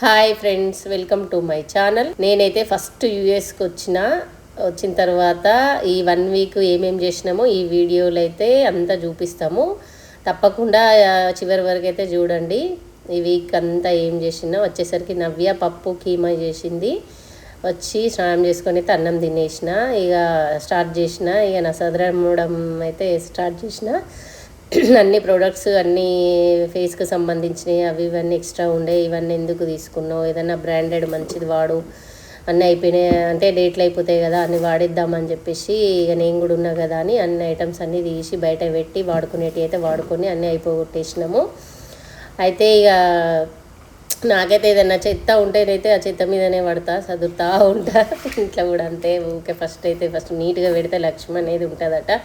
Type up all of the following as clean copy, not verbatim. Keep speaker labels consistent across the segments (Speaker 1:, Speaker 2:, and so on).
Speaker 1: Hi friends, welcome to my channel. నేనైతే first యూఎస్కి వచ్చిన తర్వాత ఈ 1 వీక్ ఏమేం చేసినామో ఈ వీడియోలో అయితే అంతా చూపిస్తాము. తప్పకుండా చివరి వరకు అయితే చూడండి. ఈ వీక్ అంతా ఏం చేసినా వచ్చేసరికి నవ్య పప్పు కీమా చేసింది. వచ్చి స్నానం చేసుకొని అయితే అన్నం తినేసిన. ఇక స్టార్ట్ చేసిన. ఇక నా సదరమడం అయితే స్టార్ట్ చేసిన. అన్ని ప్రోడక్ట్స్ అన్నీ ఫేస్కి సంబంధించినవి అవి ఇవన్నీ ఎక్స్ట్రా ఉండే. ఇవన్నీ ఎందుకు తీసుకున్నావు, ఏదైనా బ్రాండెడ్ మంచిది వాడు, అన్నీ అయిపోయినాయి అంటే డేట్లు అయిపోతాయి కదా, అన్నీ వాడిద్దామని చెప్పేసి ఇక నేను కూడా ఉన్నా కదా అని అన్ని ఐటమ్స్ అన్నీ తీసి బయట పెట్టి వాడుకునేటివి అయితే వాడుకొని అన్నీ అయిపోగొట్టేసినాము. అయితే ఇక నాకైతే ఏదైనా చెత్త ఉంటేనైతే ఆ చెత్త మీదనే పడతా, చదువుతా ఉంటా. ఇంట్లో కూడా అంతే. ఊకే ఫస్ట్ నీట్గా పెడితే లక్ష్మి అనేది ఉంటుందట.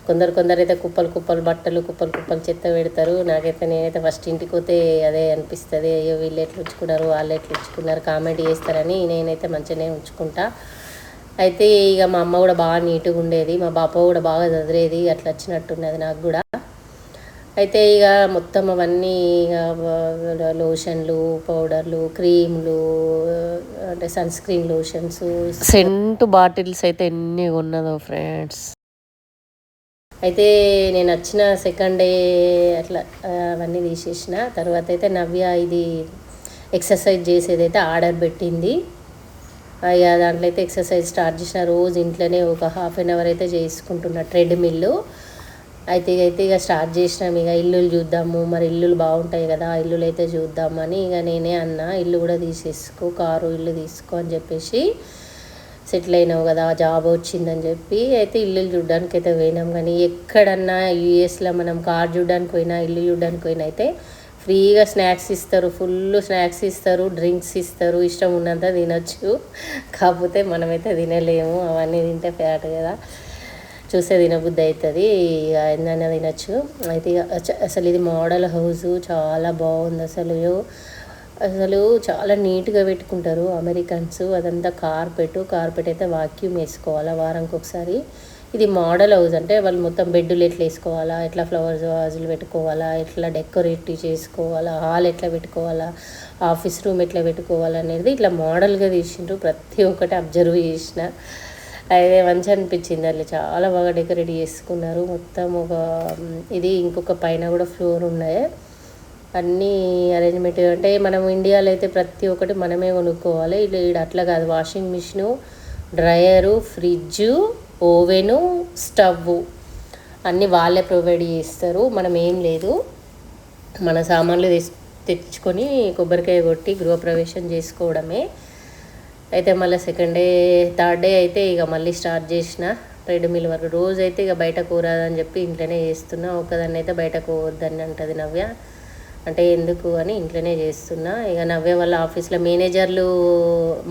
Speaker 1: కొందరు అయితే కుప్పలు బట్టలు కుప్పలు చెత్త పెడతారు. నేనైతే ఫస్ట్ ఇంటికి పోతే అదే అనిపిస్తుంది. అయ్యో వీళ్ళు ఎట్లా ఉంచుకున్నారు, వాళ్ళు ఎట్లా ఉంచుకున్నారు, కామెంట్ చేస్తారని నేనైతే మంచిగానే ఉంచుకుంటా. అయితే ఇక మా అమ్మ కూడా బాగా నీట్గా ఉండేది, మా బాప కూడా బాగా చదివేది, అట్లా వచ్చినట్టున్నది నాకు కూడా. అయితే ఇక మొత్తం అవన్నీ ఇక లోషన్లు, పౌడర్లు, క్రీమ్లు, అంటే sun screen lotions, scent bottles అయితే ఎన్ని ఉన్నదో ఫ్రెండ్స్. అయితే నేను వచ్చిన సెకండ్ డే అట్లా అవన్నీ తీసేసిన తర్వాత అయితే నవ్య ఇది ఎక్సర్సైజ్ చేసేదైతే ఆర్డర్ పెట్టింది. ఇక దాంట్లో అయితే ఎక్సర్సైజ్ స్టార్ట్ చేసిన. రోజు ఇంట్లోనే ఒక ½ అయితే చేసుకుంటున్నా ట్రెడ్మిల్. అయితే ఇక స్టార్ట్ చేసినాం. ఇక ఇల్లులు చూద్దాము, మరి ఇల్లులు బాగుంటాయి కదా, ఇల్లులు అయితే చూద్దామని ఇక నేనే అన్నా, ఇల్లు కూడా తీసేసుకో, కారు ఇల్లు తీసుకో అని చెప్పేసి, సెటిల్ అయినావు కదా, జాబ్ వచ్చిందని చెప్పి అయితే ఇల్లు చూడడానికి అయితే పోయినాం. కానీ ఎక్కడన్నా యూఎస్లో మనం కార్ చూడడానికి పోయినా, ఇల్లు చూడడానికి పోయినా అయితే ఫ్రీగా స్నాక్స్ ఇస్తారు, ఫుల్ స్నాక్స్ ఇస్తారు, డ్రింక్స్ ఇస్తారు, ఇష్టం ఉన్నంత తినొచ్చు. కాకపోతే మనమైతే తినలేము, అవన్నీ తింటే ఫ్యాట్ కదా, చూస్తే తినబుద్ధి అవుతుంది, ఏందైనా తినచ్చు. అయితే అసలు ఇది మోడల్ హౌస్ చాలా బాగుంది. అసలు చాలా నీట్గా పెట్టుకుంటారు అమెరికన్స్. అదంతా కార్పెట్ అయితే వాక్యూమ్ వేసుకోవాలా వారానికి ఒకసారి. ఇది మోడల్ హౌస్ అంటే వాళ్ళు మొత్తం బెడ్లు ఎట్లా వేసుకోవాలా, ఎట్లా ఫ్లవర్స్ వాజులు పెట్టుకోవాలా, ఎట్లా డెకరేట్ చేసుకోవాలా, హాల్ ఎట్లా పెట్టుకోవాలా, ఆఫీస్ రూమ్ ఎట్లా పెట్టుకోవాలా అనేది ఇట్లా మోడల్గా తీసిండ్రు. ప్రతి ఒక్కటి అబ్జర్వ్ చేసిన. అయితే మంచి అనిపించింది. వాళ్ళు చాలా బాగా డెకరేట్ చేసుకున్నారు. మొత్తం ఇది ఇంకొక పైన కూడా ఫ్లోర్ ఉన్నాయి. అన్నీ అరేంజ్మెంట్ అంటే మనం ఇండియాలో అయితే ప్రతి ఒక్కటి మనమే కొనుక్కోవాలి. ఇక్కడ అట్లా కాదు. Washing machine, dryer, fridge, oven, stove అన్నీ వాళ్ళే ప్రొవైడ్ చేస్తారు. మనం ఏం లేదు, మన సామాన్లు తెచ్చుకొని కొబ్బరికాయ కొట్టి గృహప్రవేశం చేసుకోవడమే. అయితే మళ్ళీ సెకండ్ డే థర్డ్ డే అయితే ఇక మళ్ళీ స్టార్ట్ చేసిన ట్రెడ్మిల్ వరకు. రోజు అయితే ఇక బయట కూరదని చెప్పి ఇంట్లోనే చేస్తున్నా. ఒకదాన్ని అయితే బయట పోవద్దని అంటది నవ్య. అంటే ఎందుకు అని ఇంట్లోనే చేస్తున్నా. ఇక నవ్వే వాళ్ళ ఆఫీస్లో మేనేజర్లు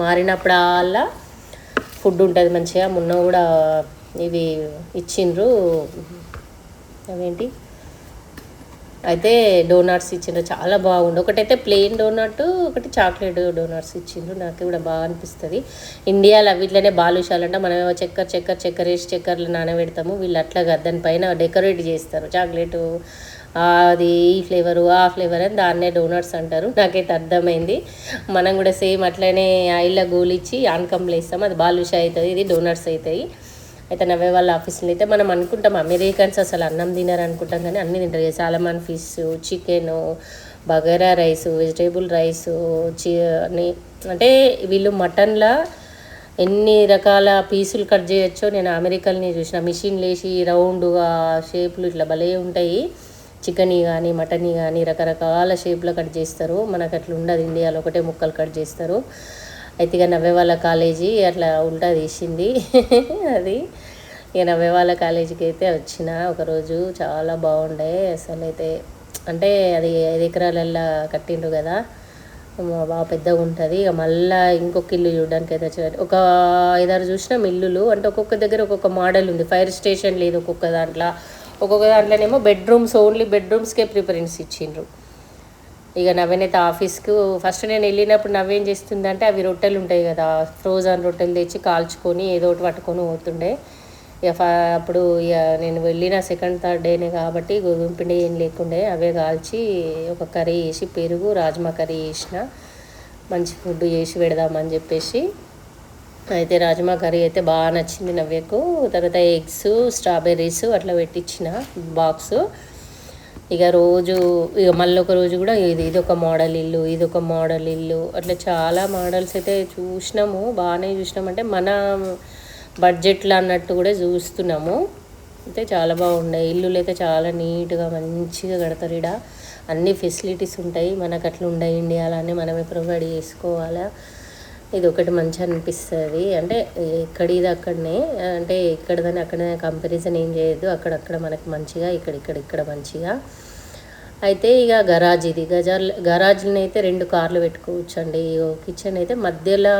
Speaker 1: మారినప్పుడల్లా ఫుడ్ ఉంటుంది మంచిగా. మొన్న కూడా ఇవి ఇచ్చిండ్రు, అవేంటి అయితే డోనట్స్ ఇచ్చిండ్రు, చాలా బాగుండు. ఒకటైతే ప్లెయిన్ డోనట్, ఒకటి చాక్లెట్ డోనట్స్ ఇచ్చిండ్రు. నాకు కూడా బాగా అనిపిస్తుంది. ఇండియాలో వీటిలోనే బాలుషాలంటే మనం చక్కెర వేసి చక్కెరలు నానబెడతాము. వీళ్ళు అట్లా దాని పైన డెకరేట్ చేస్తారు. చాక్లెట్ అది ఈ ఫ్లేవరు ఆ ఫ్లేవర్ అని దాన్నే డోనట్స్ అంటారు. నాకైతే అర్థమైంది. మనం కూడా సేమ్ అట్లనే ఆయిల్లో గోలిచ్చి ఆనకంలో వేస్తాం, అది బాలుషా అవుతుంది, ఇది డోనట్స్ అవుతాయి. అయితే నవ్వే వాళ్ళ ఆఫీస్లో అయితే మనం అనుకుంటాం అమెరికన్స్ అసలు అన్నం తినరు అనుకుంటాం, కానీ అన్నీ తింటారు. Salmon fish, chicken, bagara rice, vegetable rice, అని అంటే వీళ్ళు మటన్లా ఎన్ని రకాల పీసులు కట్ చేయొచ్చో నేను అమెరికల్ని చూసిన. మిషన్లు వేసి రౌండ్గా షేపులు ఇట్లా భలే ఉంటాయి. చికెన్ కానీ మటన్ కానీ రకరకాల షేప్లో కట్ చేస్తారు. మనకు అట్లా ఉండదు, ఇండియాలో ఒకటే ముక్కలు కట్ చేస్తారు. అయితే ఇక నవ్వే వాళ్ళ కాలేజీ అట్లా ఉల్టా తీసింది అది. ఇక నవ్వే వాళ్ళ కాలేజీకి అయితే వచ్చిన ఒకరోజు, చాలా బాగుండే అసలు. అయితే అంటే అది 5 ఎకరాలల్లో కట్టిండ్రు కదా, బాగా పెద్దగా ఉంటుంది. ఇక మళ్ళీ ఇంకొక ఇల్లు చూడడానికి అయితే వచ్చారు. ఒక 5-6 చూసినాం ఇల్లులు. అంటే ఒక్కొక్క దగ్గర ఒక్కొక్క మోడల్ ఉంది. ఫైర్ స్టేషన్ లేదు ఒక్కొక్క దాంట్లోనేమో బెడ్రూమ్స్, ఓన్లీ బెడ్రూమ్స్కే ప్రిఫరెన్స్ ఇచ్చిండ్రు. ఇక నవ్వేనైతే ఆఫీస్కు ఫస్ట్ నేను వెళ్ళినప్పుడు నవ్వేం చేస్తుందంటే అవి రొట్టెలు ఉంటాయి కదా, ఫ్రోజన్ రొట్టెలు తెచ్చి కాల్చుకొని ఏదో ఒకటి పట్టుకొని పోతుండే. ఇక అప్పుడు ఇక నేను వెళ్ళిన సెకండ్ థర్డ్ డేనే కాబట్టి గోధుమ పిండి ఏం లేకుండే, అవే కాల్చి ఒక కర్రీ వేసి పెరుగు రాజ్మా కర్రీ చేసిన. మంచి ఫుడ్ చేసి పెడదామని చెప్పేసి. అయితే రాజ్మా కర్రీ అయితే బాగా నచ్చింది నవ్యకు. తర్వాత ఎగ్స్, స్ట్రాబెర్రీస్ అట్లా పెట్టించిన బాక్సు. ఇక మళ్ళీ ఒక రోజు కూడా ఇదొక మోడల్ ఇల్లు, ఇదొక మోడల్ ఇల్లు, అట్లా చాలా మోడల్స్ అయితే చూసినాము. బాగానే చూసినామంటే మన బడ్జెట్లో అన్నట్టు కూడా చూస్తున్నాము. అయితే చాలా బాగున్నాయి ఇల్లులు. అయితే చాలా నీట్గా మంచిగా కడతారు. ఇక్కడ అన్ని ఫెసిలిటీస్ ఉంటాయి. మనకు అట్లా ఉండే ఇండియాలోనే మనమే ప్రొవైడ్ చేసుకోవాలా. ఇది ఒకటి మంచిగా అనిపిస్తుంది. అంటే ఎక్కడిది అక్కడనే, అంటే ఎక్కడదని అక్కడనే కంపారిజన్ ఏం చేయొద్దు. అక్కడక్కడ మనకి మంచిగా, ఇక్కడ మంచిగా. అయితే ఇక గరాజ్, ఇది గరాజ్ని అయితే 2 కార్లు పెట్టుకోవచ్చు అండి. కిచెన్ అయితే మధ్యలో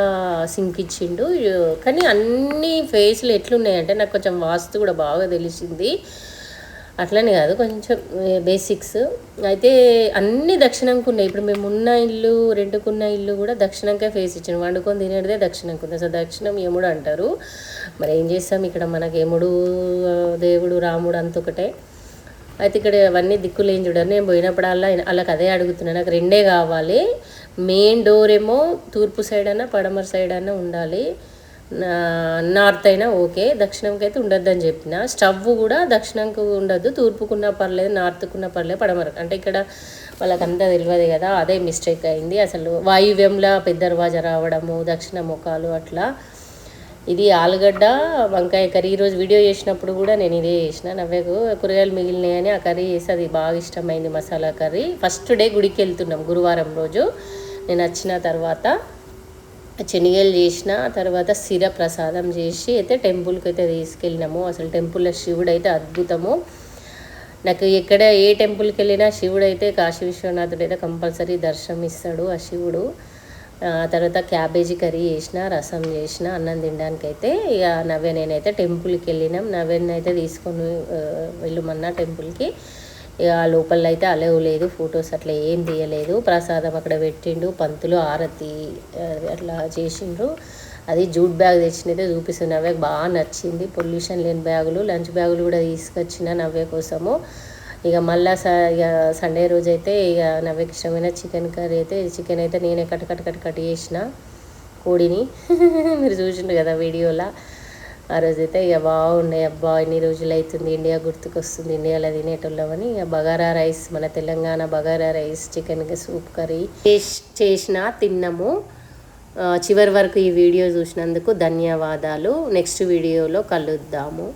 Speaker 1: సింక్ ఇచ్చిండు. కానీ అన్ని ఫేస్లు ఎట్లున్నాయంటే నాకు కొంచెం వాస్తు కూడా బాగా తెలిసింది. అట్లనే కాదు, కొంచెం బేసిక్స్ అయితే అన్నీ దక్షిణంకు ఉన్నాయి. ఇప్పుడు మేము ఉన్న ఇల్లు, రెంట్కున్న ఇల్లు కూడా దక్షిణంకే ఫేస్ ఇచ్చాను. వండుకొని తినేదే దక్షిణంకు ఉంది. అసలు దక్షిణం యముడు అంటారు. మరి ఏం చేస్తాం, ఇక్కడ మనకి యముడు దేవుడు రాముడు అంత ఒకటే. అయితే ఇక్కడ అవన్నీ దిక్కులు ఏం చూడరు. నేను పోయినప్పుడల్లా వాళ్ళకి అదే అడుగుతున్నాను, నాకు 2 కావాలి. మెయిన్ డోర్ ఏమో తూర్పు సైడ్ అన్నా పడమర సైడ్ అన్నా ఉండాలి, నార్త్ అయినా ఓకే, దక్షిణంకి అయితే ఉండొద్దని చెప్పిన. స్టవ్ కూడా దక్షిణంకు ఉండద్దు, తూర్పుకున్నా పర్లేదు, నార్త్కున్నా పర్లేదు, పడమరకు అంటే ఇక్కడ వాళ్ళకంతా తెలియదు కదా. అదే మిస్టేక్ అయింది. అసలు వాయువ్యంలో పెద్ద దర్వాజా రావడము, దక్షిణ ముఖాలు అట్లా. ఇది ఆలుగడ్డ వంకాయ కర్రీ. ఈరోజు వీడియో చేసినప్పుడు కూడా నేను ఇదే చేసిన. నవ్వకు కూరగాయలు మిగిలినాయని ఆ కర్రీ చేసి అది బాగా ఇష్టమైంది, మసాలా కర్రీ. ఫస్ట్ డే గుడికి వెళ్తున్నాం గురువారం రోజు. నేను వచ్చిన తర్వాత శనగలు చేసిన తర్వాత సిర ప్రసాదం చేసి అయితే టెంపుల్కి అయితే తీసుకెళ్ళినాము. అసలు టెంపుల్లో శివుడు అయితే అద్భుతము. నాకు ఏ టెంపుల్కి వెళ్ళినా శివుడు అయితే, కాశీ విశ్వనాథుడు అయితే కంపల్సరీ దర్శనం ఇస్తాడు ఆ శివుడు. తర్వాత క్యాబేజీ కర్రీ చేసిన, రసం చేసిన, అన్నం తినడానికైతే ఇక నేనైతే టెంపుల్కి వెళ్ళినాం. నవ్యని అయితే తీసుకొని వెళ్ళమన్నా టెంపుల్కి. ఇక లోపల అయితే అలవ్ లేదు, ఫొటోస్ అట్లా ఏం తీయలేదు. ప్రసాదం అక్కడ పెట్టిండు, పంతులు ఆరతి అట్లా చేసిండ్రు. అది జూట్ బ్యాగ్ తెచ్చినైతే చూపిస్తుంది. నవ్యకు బాగా నచ్చింది. పొల్యూషన్ లేని బ్యాగులు, లంచ్ బ్యాగులు కూడా తీసుకొచ్చిన నవ్య కోసము. ఇక మళ్ళీ ఇక సండే రోజు అయితే ఇక నవ్యకి ఇష్టమైన చికెన్ కర్రీ అయితే, చికెన్ అయితే నేనే కట్ చేసిన కోడిని. మీరు చూసిండ్రు కదా వీడియోలో. ఆ రోజైతే ఇక బాగుండే. అబ్బా ఇన్ని రోజులు అవుతుంది, ఇండియా గుర్తుకొస్తుంది, ఇండియాలో తినేటోళ్ళమని. ఇక బగారా రైస్, మన తెలంగాణ బగారా రైస్, చికెన్కి సూప్ కర్రీ చేసిన తిన్నాము. చివరి వరకు ఈ వీడియో చూసినందుకు ధన్యవాదాలు. నెక్స్ట్ వీడియోలో కలుద్దాము.